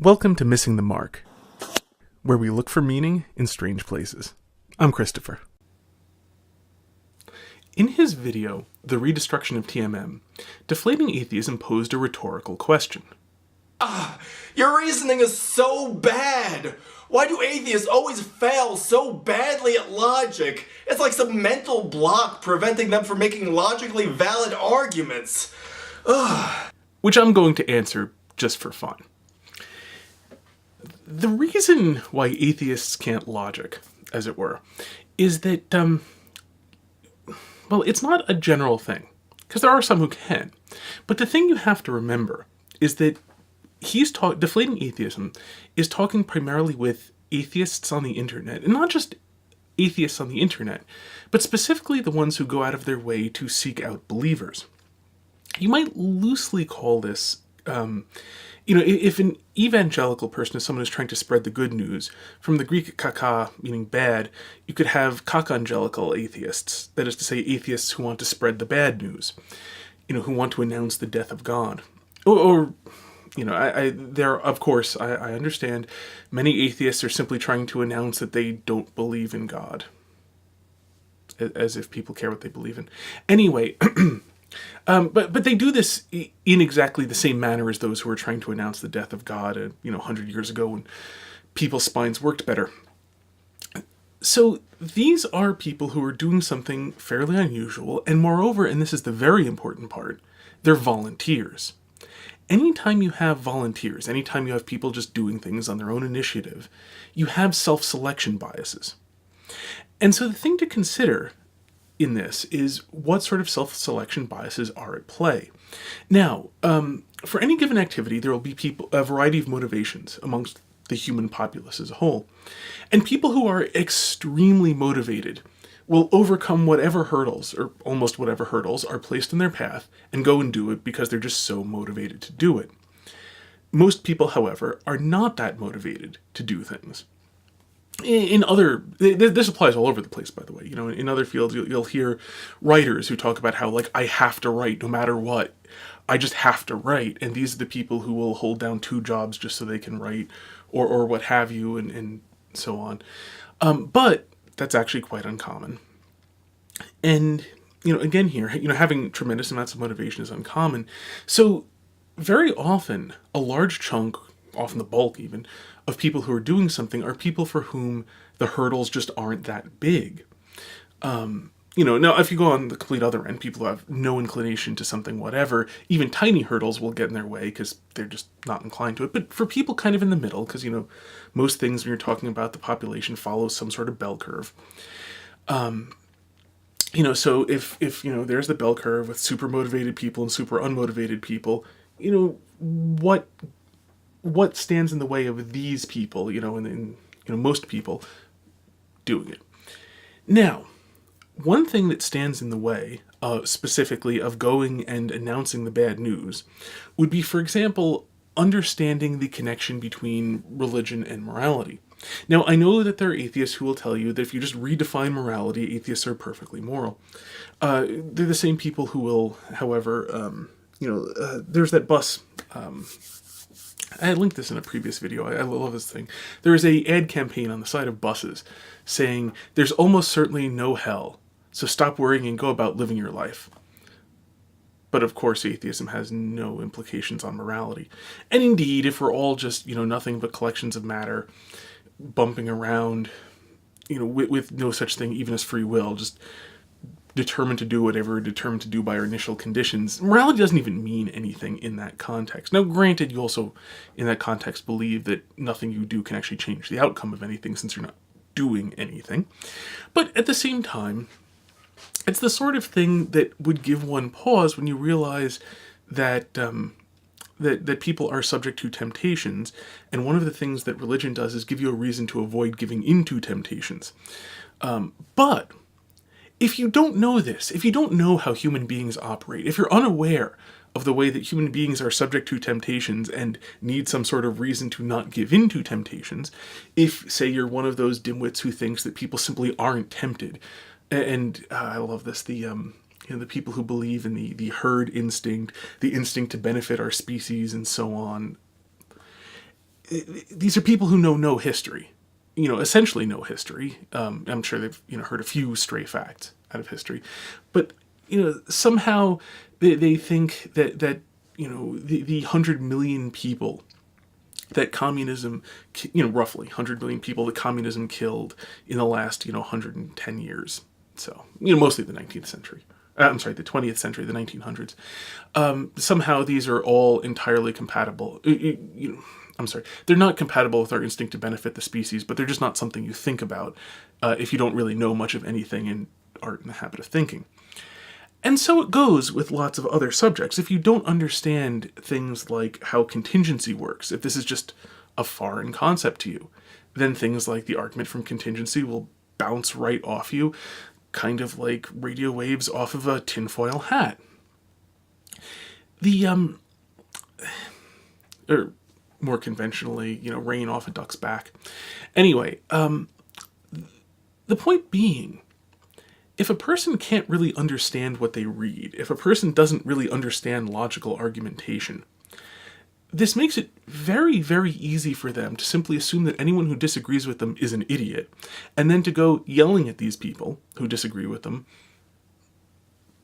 Welcome to Missing the Mark, where we look for meaning in strange places. I'm Christopher. In his video, The Redestruction of TMM, Deflating Atheism posed a rhetorical question. Your reasoning is so bad! Why do atheists always fail so badly at logic? It's like some mental block preventing them from making logically valid arguments. Which I'm going to answer just for fun. The reason why atheists can't logic, as it were, is that, well, it's not a general thing, because there are some who can. But the thing you have to remember is that Deflating Atheism is talking primarily with atheists on the internet, and not just atheists on the internet, but specifically the ones who go out of their way to seek out believers. You might loosely call this, if an evangelical person is someone who's trying to spread the good news, from the Greek kaka, meaning bad, you could have kakangelical atheists, that is to say atheists who want to spread the bad news, who want to announce the death of God. Of course, I understand many atheists are simply trying to announce that they don't believe in God. As if people care what they believe in. Anyway, but they do this in exactly the same manner as those who are trying to announce the death of God, 100 years ago when people's spines worked better. So these are people who are doing something fairly unusual, and moreover, and this is the very important part, they're volunteers. Anytime you have volunteers, anytime you have people just doing things on their own initiative, you have self-selection biases. And so the thing to consider in this is what sort of self-selection biases are at play. Now, for any given activity, there will be a variety of motivations amongst the human populace as a whole. And people who are extremely motivated will overcome whatever hurdles, or almost whatever hurdles, are placed in their path and go and do it because they're just so motivated to do it. Most people, however, are not that motivated to do things. This applies all over the place, by the way. In other fields, you'll hear writers who talk about how, I have to write no matter what. I just have to write. And these are the people who will hold down 2 jobs just so they can write, or what have you, and so on. But that's actually quite uncommon. And, again here, having tremendous amounts of motivation is uncommon. So very often, a large chunk, often the bulk even, of people who are doing something are people for whom the hurdles just aren't that big. Now if you go on the complete other end, people who have no inclination to something whatever, even tiny hurdles will get in their way because they're just not inclined to it. But for people kind of in the middle, because, most things when you're talking about the population follows some sort of bell curve. So if there's the bell curve with super motivated people and super unmotivated people, what stands in the way of these people, and most people doing it. Now, one thing that stands in the way, specifically, of going and announcing the bad news would be, for example, understanding the connection between religion and morality. Now, I know that there are atheists who will tell you that if you just redefine morality, atheists are perfectly moral. They're the same people who will, however, there's that bus. I had linked this in a previous video. I love this thing. There is a ad campaign on the side of buses saying, "There's almost certainly no hell, so stop worrying and go about living your life." But of course, atheism has no implications on morality. And indeed, if we're all just, nothing but collections of matter, bumping around, with no such thing even as free will, just determined to do whatever we're determined to do by our initial conditions, morality doesn't even mean anything in that context. Now, granted, you also, in that context, believe that nothing you do can actually change the outcome of anything since you're not doing anything. But at the same time, it's the sort of thing that would give one pause when you realize that that people are subject to temptations, and one of the things that religion does is give you a reason to avoid giving into temptations. But if you don't know this, if you don't know how human beings operate, if you're unaware of the way that human beings are subject to temptations and need some sort of reason to not give in to temptations, if, say, you're one of those dimwits who thinks that people simply aren't tempted, and I love this, the people who believe in the herd instinct, the instinct to benefit our species, and so on. these are people who know no history, essentially no history. I'm sure they've, heard a few stray facts out of history, but, somehow they think that the 100 million people that communism, roughly 100 million people that communism killed in the last, 110 years. So, mostly the 19th century. I'm sorry, the 20th century, the 1900s. Somehow these are all entirely compatible. I'm sorry, they're not compatible with our instinct to benefit the species, but they're just not something you think about if you don't really know much of anything and aren't in the habit of thinking. And so it goes with lots of other subjects. If you don't understand things like how contingency works, if this is just a foreign concept to you, then things like the argument from contingency will bounce right off you, kind of like radio waves off of a tinfoil hat. Or more conventionally, rain off a duck's back. Anyway, the point being, if a person can't really understand what they read, if a person doesn't really understand logical argumentation, this makes it very, very easy for them to simply assume that anyone who disagrees with them is an idiot, and then to go yelling at these people who disagree with them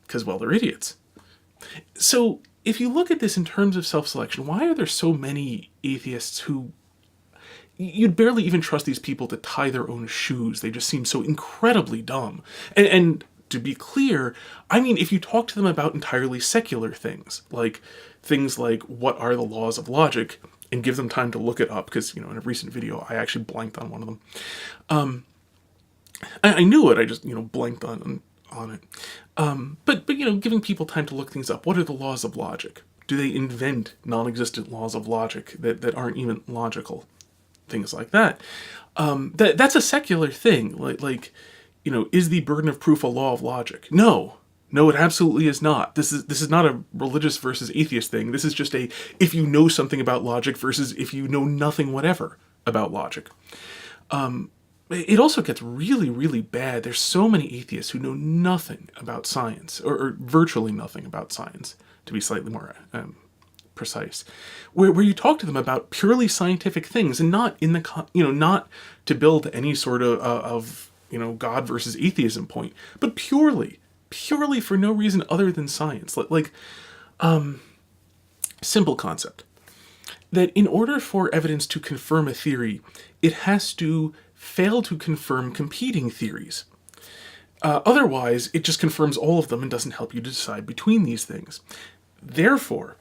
because, well, they're idiots. So, if you look at this in terms of self-selection, why are there so many atheists who... You'd barely even trust these people to tie their own shoes. They just seem so incredibly dumb. And to be clear, I mean, if you talk to them about entirely secular things like what are the laws of logic, and give them time to look it up, because, in a recent video, I actually blanked on one of them. I knew it, I just, blanked on it. But giving people time to look things up. What are the laws of logic? Do they invent non-existent laws of logic that aren't even logical? Things like that. That's a secular thing. Is the burden of proof a law of logic? No, it absolutely is not. This is not a religious versus atheist thing. This is just if you know something about logic versus if you know nothing whatever about logic. It also gets really, really bad. There's so many atheists who know nothing about science, or virtually nothing about science, to be slightly more precise, where you talk to them about purely scientific things, and not in the not to build any sort of God versus atheism point, but purely for no reason other than science. Simple concept that in order for evidence to confirm a theory, it has to fail to confirm competing theories. Otherwise, it just confirms all of them and doesn't help you to decide between these things. Therefore,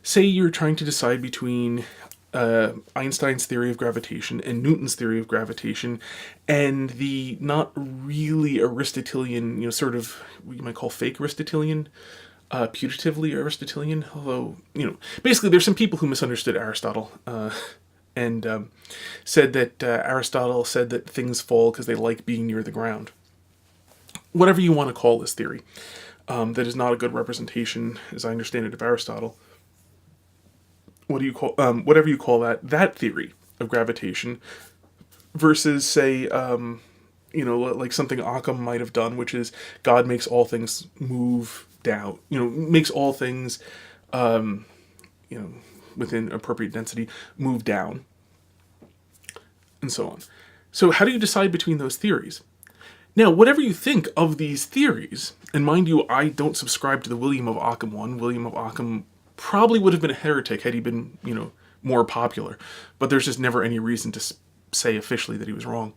say you're trying to decide between Einstein's theory of gravitation and Newton's theory of gravitation, and the not really Aristotelian, sort of what you might call fake Aristotelian, putatively Aristotelian, although, basically there's some people who misunderstood Aristotle, and said that Aristotle said that things fall because they like being near the ground. Whatever you want to call this theory, that is not a good representation, as I understand it, of Aristotle. What do you call, whatever you call that theory of gravitation, versus, say, like something Occam might have done, which is God makes all things move down, makes all things, within appropriate density, move down, and so on. So how do you decide between those theories? Now, whatever you think of these theories, and mind you, I don't subscribe to the William of Occam one. William of Occam probably would have been a heretic had he been, more popular, but there's just never any reason to say officially that he was wrong.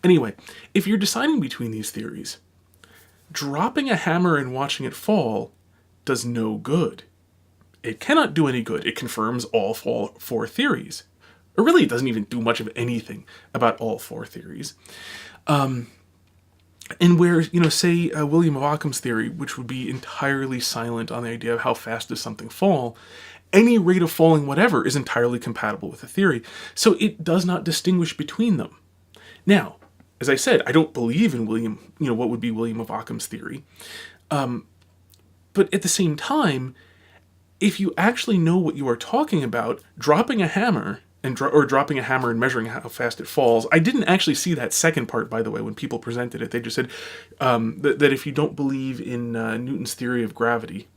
Anyway, if you're deciding between these theories, dropping a hammer and watching it fall does no good. It cannot do any good. It confirms all four theories. Or really, it doesn't even do much of anything about all four theories. And where, say William of Occam's theory, which would be entirely silent on the idea of how fast does something fall, any rate of falling whatever is entirely compatible with the theory. So it does not distinguish between them. Now, as I said, I don't believe in what would be William of Occam's theory. But at the same time, if you actually know what you are talking about, dropping a hammer and measuring how fast it falls. I didn't actually see that second part, by the way, when people presented it. They just said that if you don't believe in Newton's theory of gravity,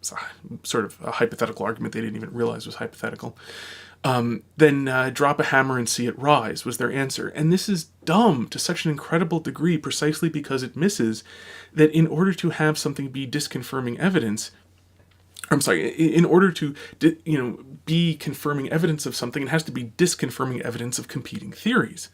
it's sort of a hypothetical argument they didn't even realize was hypothetical. Then drop a hammer and see it rise, was their answer. And this is dumb to such an incredible degree precisely because it misses that in order to have something be disconfirming evidence, in order to, be confirming evidence of something, it has to be disconfirming evidence of competing theories.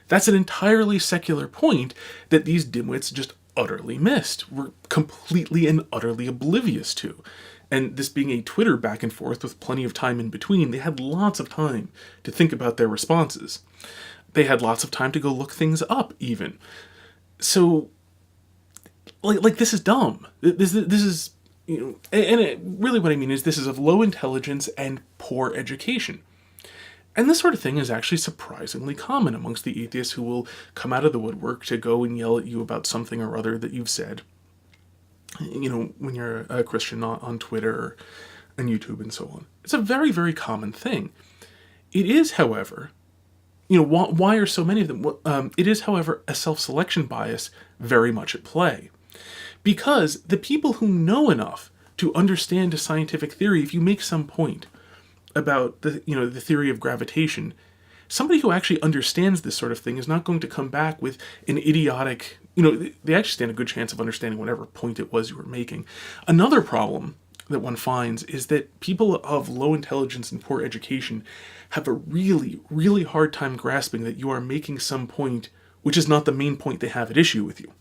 That's an entirely secular point that these dimwits just utterly missed, were completely and utterly oblivious to. And this being a Twitter back and forth with plenty of time in between, they had lots of time to think about their responses. They had lots of time to go look things up, even. So, this is dumb. This is, really what I mean is this is of low intelligence and poor education. And this sort of thing is actually surprisingly common amongst the atheists who will come out of the woodwork to go and yell at you about something or other that you've said, when you're a Christian on Twitter or on YouTube and so on. It's a very, very common thing. It is, however, why are so many of them? It is, however, a self-selection bias very much at play. Because the people who know enough to understand a scientific theory, if you make some point about the theory of gravitation, somebody who actually understands this sort of thing is not going to come back with an idiotic, they actually stand a good chance of understanding whatever point it was you were making. Another problem that one finds is that people of low intelligence and poor education have a really, really hard time grasping that you are making some point which is not the main point they have at issue with you.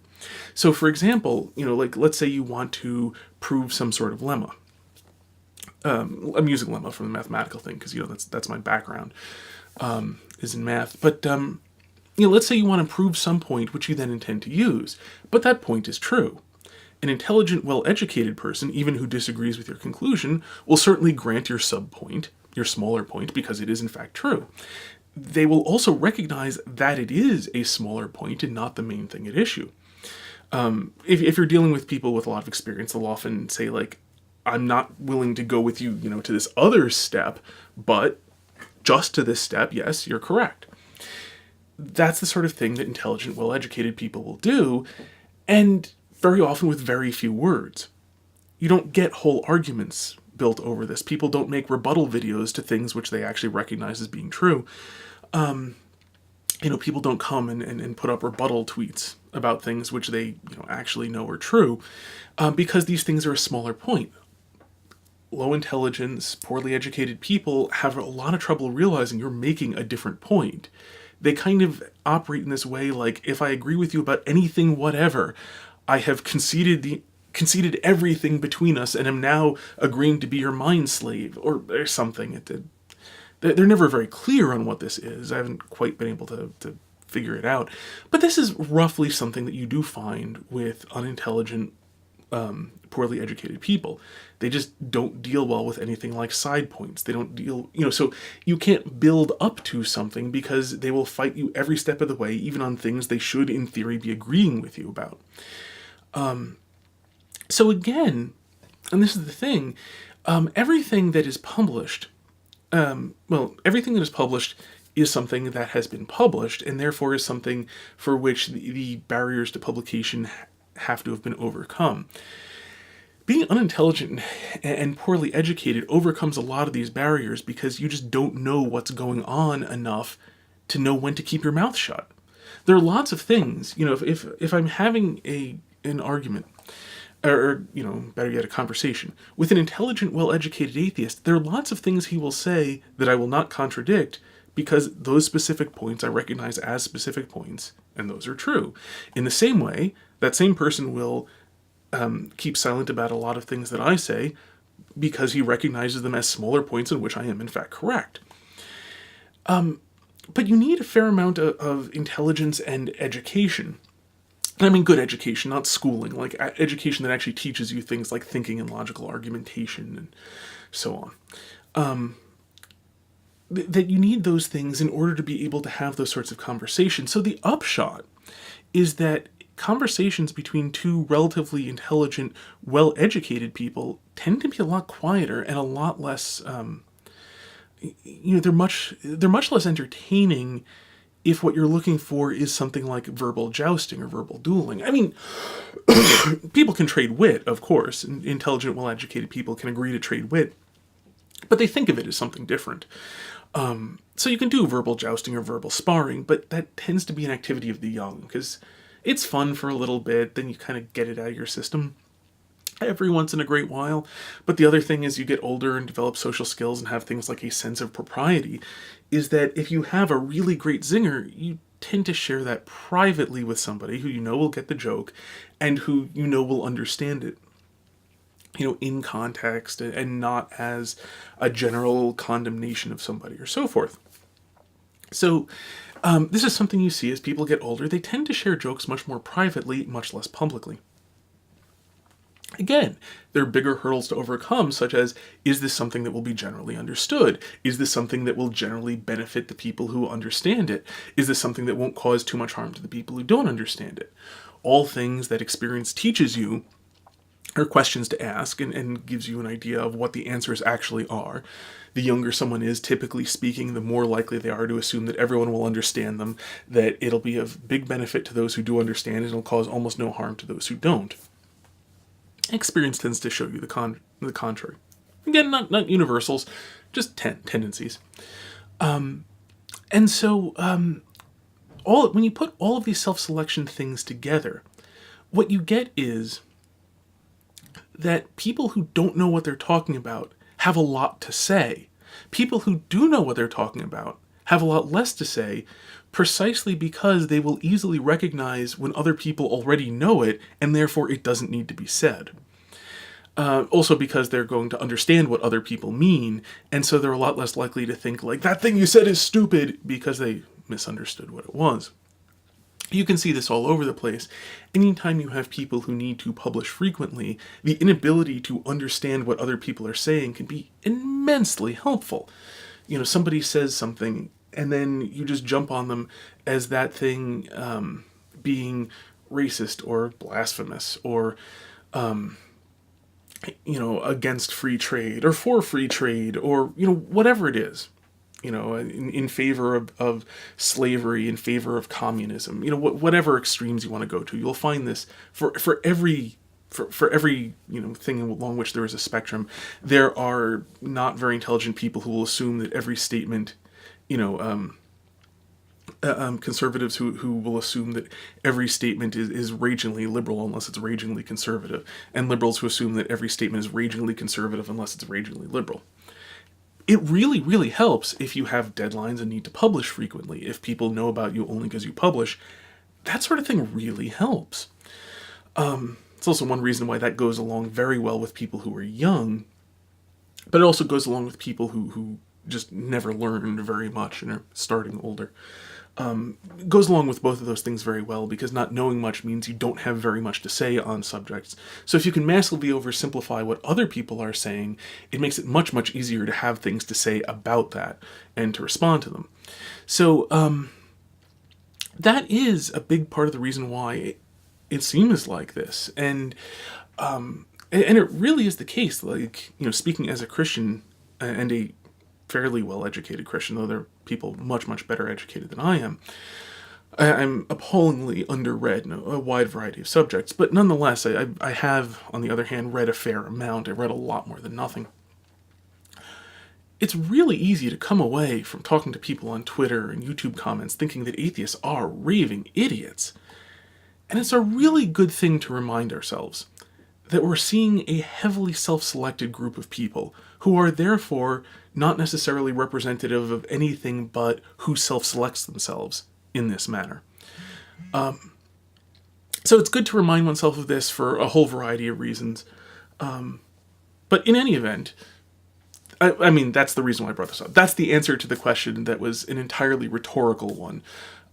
So, for example, let's say you want to prove some sort of lemma. I'm using lemma from the mathematical thing because, that's my background, is in math. But, let's say you want to prove some point which you then intend to use, but that point is true. An intelligent, well-educated person, even who disagrees with your conclusion, will certainly grant your sub-point, your smaller point, because it is in fact true. They will also recognize that it is a smaller point and not the main thing at issue. If you're dealing with people with a lot of experience, they'll often say, I'm not willing to go with you, to this other step, but just to this step, yes, you're correct. That's the sort of thing that intelligent, well-educated people will do, and very often with very few words. You don't get whole arguments built over this. People don't make rebuttal videos to things which they actually recognize as being true. People don't come and put up rebuttal tweets about things which they actually know are true, because these things are a smaller point. Low intelligence, poorly educated people have a lot of trouble realizing you're making a different point. They kind of operate in this way like, if I agree with you about anything whatever, I have conceded everything between us and am now agreeing to be your mind slave, or something. They're never very clear on what this is. I haven't quite been able to figure it out. But this is roughly something that you do find with unintelligent, poorly educated people. They just don't deal well with anything like side points. They don't deal, so you can't build up to something because they will fight you every step of the way, even on things they should, in theory, be agreeing with you about. So again, and this is the thing, everything that is published, everything that is published is something that has been published, and therefore is something for which the barriers to publication have to have been overcome. Being unintelligent and poorly educated overcomes a lot of these barriers because you just don't know what's going on enough to know when to keep your mouth shut. There are lots of things, if I'm having an argument, or better yet, a conversation with an intelligent, well-educated atheist, there are lots of things he will say that I will not contradict because those specific points I recognize as specific points, and those are true. In the same way, that same person will keep silent about a lot of things that I say because he recognizes them as smaller points in which I am in fact correct. But you need a fair amount of intelligence and education. And I mean good education, not schooling, like education that actually teaches you things like thinking and logical argumentation and so on. That you need those things in order to be able to have those sorts of conversations. So the upshot is that conversations between two relatively intelligent, well-educated people tend to be a lot quieter and a lot less, they're much less entertaining if what you're looking for is something like verbal jousting or verbal dueling. I mean, people can trade wit, of course, and intelligent, well-educated people can agree to trade wit, but they think of it as something different. So you can do verbal jousting or verbal sparring, but that tends to be an activity of the young, because it's fun for a little bit, then you kind of get it out of your system every once in a great while. But the other thing is, you get older and develop social skills and have things like a sense of propriety, is that if you have a really great zinger, you tend to share that privately with somebody who you know will get the joke and who you know will understand it, in context, and not as a general condemnation of somebody or so forth. So this is something you see as people get older. They tend to share jokes much more privately, much less publicly. Again, there are bigger hurdles to overcome, such as, is this something that will be generally understood? Is this something that will generally benefit the people who understand it? Is this something that won't cause too much harm to the people who don't understand it? All things that experience teaches you are questions to ask, and gives you an idea of what the answers actually are. The younger someone is, typically speaking, the more likely they are to assume that everyone will understand them, that it'll be of big benefit to those who do understand, and it'll cause almost no harm to those who don't. Experience tends to show you the contrary. Again, not universals, just tendencies. And so, when you put all of these self-selection things together, what you get is that people who don't know what they're talking about have a lot to say. People who do know what they're talking about have a lot less to say, precisely because they will easily recognize when other people already know it, and therefore it doesn't need to be said. Also because they're going to understand what other people mean, and so they're a lot less likely to think, like, that thing you said is stupid, because they misunderstood what it was. You can see this all over the place. Anytime you have people who need to publish frequently, the inability to understand what other people are saying can be immensely helpful. Somebody says something, and then you just jump on them as that thing being racist or blasphemous, or against free trade or for free trade, or whatever it is. In favor of slavery, in favor of communism, whatever extremes you want to go to. You'll find this for every thing along which there is a spectrum. There are not very intelligent people who will assume that every statement, conservatives who will assume that every statement is ragingly liberal unless it's ragingly conservative, and liberals who assume that every statement is ragingly conservative unless it's ragingly liberal. It really, really helps if you have deadlines and need to publish frequently. If people know about you only because you publish, that sort of thing really helps. It's also one reason why that goes along very well with people who are young, but it also goes along with people who just never learned very much and are starting older. Goes along with both of those things very well, because not knowing much means you don't have very much to say on subjects. So if you can massively oversimplify what other people are saying, it makes it much, much easier to have things to say about that and to respond to them. So that is a big part of the reason why it seems like this. And it really is the case. Like, speaking as a Christian, and a fairly well-educated Christian, though there are people much, much better educated than I am, I'm appallingly underread in a wide variety of subjects, but nonetheless, I have, on the other hand, read a fair amount. I've read a lot more than nothing. It's really easy to come away from talking to people on Twitter and YouTube comments thinking that atheists are raving idiots. And it's a really good thing to remind ourselves that we're seeing a heavily self-selected group of people who are therefore not necessarily representative of anything but who self-selects themselves in this manner. So it's good to remind oneself of this for a whole variety of reasons. But in any event, I mean, that's the reason why I brought this up. That's the answer to the question that was an entirely rhetorical one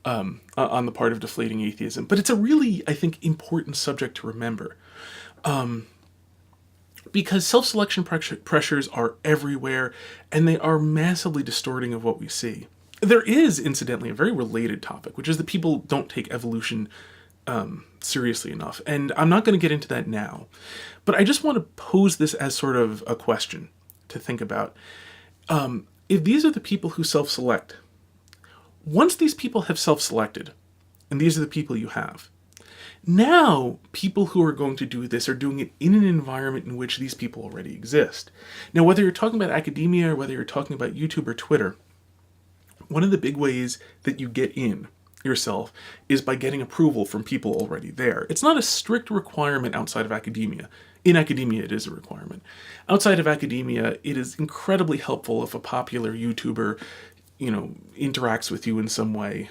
on the part of Deflating Atheism. But it's a really, I think, important subject to remember. Because self-selection pressures are everywhere, and they are massively distorting of what we see. There is, incidentally, a very related topic, which is that people don't take evolution seriously enough. And I'm not going to get into that now. But I just want to pose this as sort of a question to think about. If these are the people who self-select, once these people have self-selected, and these are the people you have, now, people who are going to do this are doing it in an environment in which these people already exist. Now, whether you're talking about academia or whether you're talking about YouTube or Twitter, one of the big ways that you get in yourself is by getting approval from people already there. It's not a strict requirement outside of academia. In academia, it is a requirement. Outside of academia, it is incredibly helpful if a popular YouTuber, interacts with you in some way,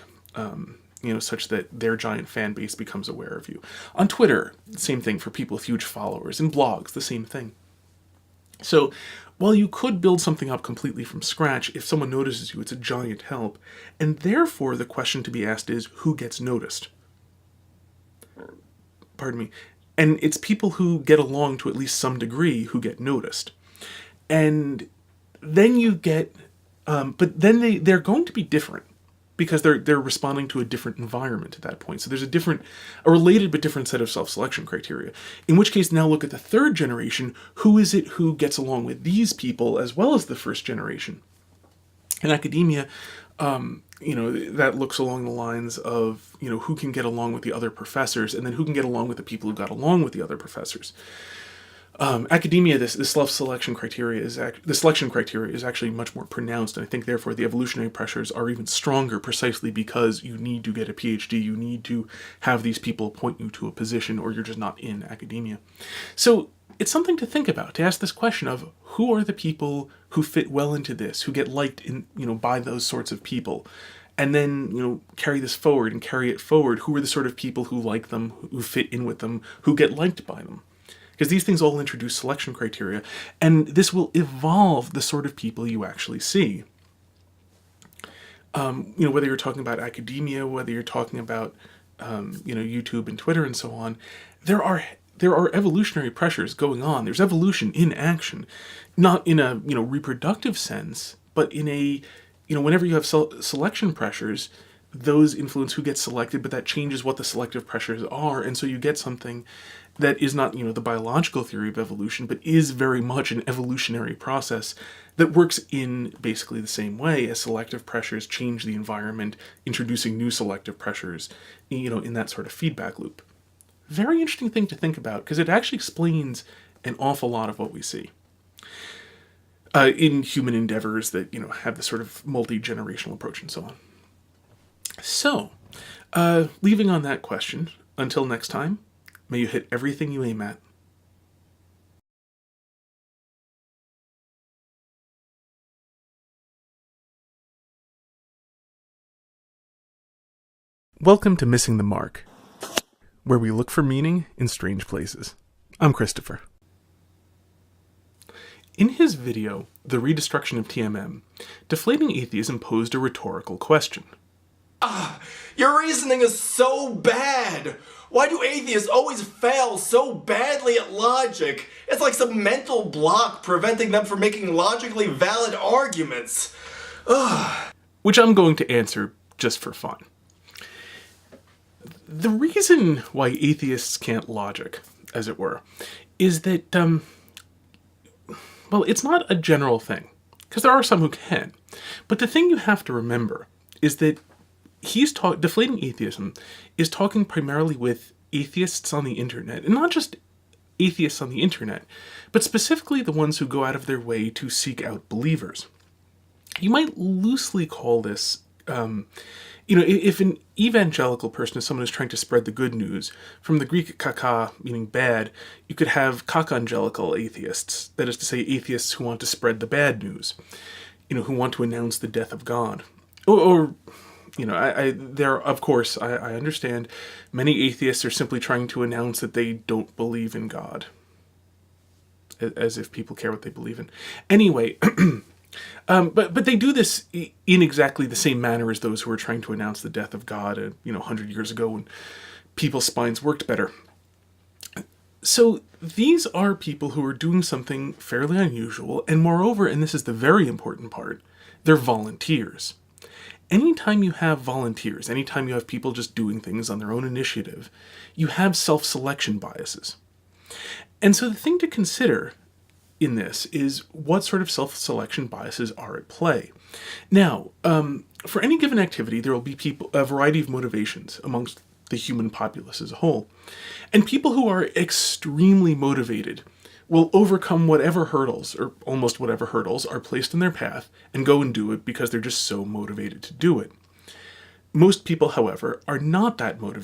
such that their giant fan base becomes aware of you. On Twitter, same thing for people with huge followers. In blogs, the same thing. So, while you could build something up completely from scratch, if someone notices you, it's a giant help. And therefore, the question to be asked is, who gets noticed? Pardon me. And it's people who get along to at least some degree who get noticed. And then you get, but then they're going to be different, because they're responding to a different environment at that point. So there's a related but different set of self-selection criteria. In which case, now look at the third generation. Who is it who gets along with these people as well as the first generation? In academia, that looks along the lines of, who can get along with the other professors, and then who can get along with the people who got along with the other professors. Academia, this selection criteria is actually much more pronounced, and I think therefore the evolutionary pressures are even stronger, precisely because you need to get a PhD, you need to have these people appoint you to a position, or you're just not in academia. So it's something to think about, to ask this question of who are the people who fit well into this, who get liked by those sorts of people, and then carry this forward and carry it forward. Who are the sort of people who like them, who fit in with them, who get liked by them? Because these things all introduce selection criteria, and this will evolve the sort of people you actually see. Whether you're talking about academia, whether you're talking about, YouTube and Twitter and so on, there are evolutionary pressures going on. There's evolution in action, not in a reproductive sense, but in a whenever you have selection pressures, those influence who gets selected, but that changes what the selective pressures are, and so you get something that is not, the biological theory of evolution, but is very much an evolutionary process that works in basically the same way as selective pressures change the environment, introducing new selective pressures, in that sort of feedback loop. Very interesting thing to think about, because it actually explains an awful lot of what we see in human endeavors that, have this sort of multi-generational approach and so on. So, leaving on that question, until next time, may you hit everything you aim at. Welcome to Missing the Mark, where we look for meaning in strange places. I'm Christopher. In his video, The Redestruction of TMM, Deflating Atheism posed a rhetorical question. Your reasoning is so bad! Why do atheists always fail so badly at logic? It's like some mental block preventing them from making logically valid arguments. Which I'm going to answer just for fun. The reason why atheists can't logic, as it were, is that, it's not a general thing, because there are some who can. But the thing you have to remember is that Deflating Atheism is talking primarily with atheists on the internet, and not just atheists on the internet, but specifically the ones who go out of their way to seek out believers. You might loosely call this, if an evangelical person is someone who's trying to spread the good news, from the Greek kaka, meaning bad, you could have kakangelical atheists, that is to say, atheists who want to spread the bad news, who want to announce the death of God. I understand many atheists are simply trying to announce that they don't believe in God. As if people care what they believe in. Anyway, but they do this in exactly the same manner as those who are trying to announce the death of God, 100 years ago when people's spines worked better. So these are people who are doing something fairly unusual, and moreover, and this is the very important part, they're volunteers. Anytime you have volunteers, anytime you have people just doing things on their own initiative, you have self-selection biases. And so the thing to consider in this is what sort of self-selection biases are at play. Now, for any given activity, there will be a variety of motivations amongst the human populace as a whole. And people who are extremely motivated will overcome whatever hurdles, or almost whatever hurdles, are placed in their path and go and do it because they're just so motivated to do it. Most people, however, are not that motivated.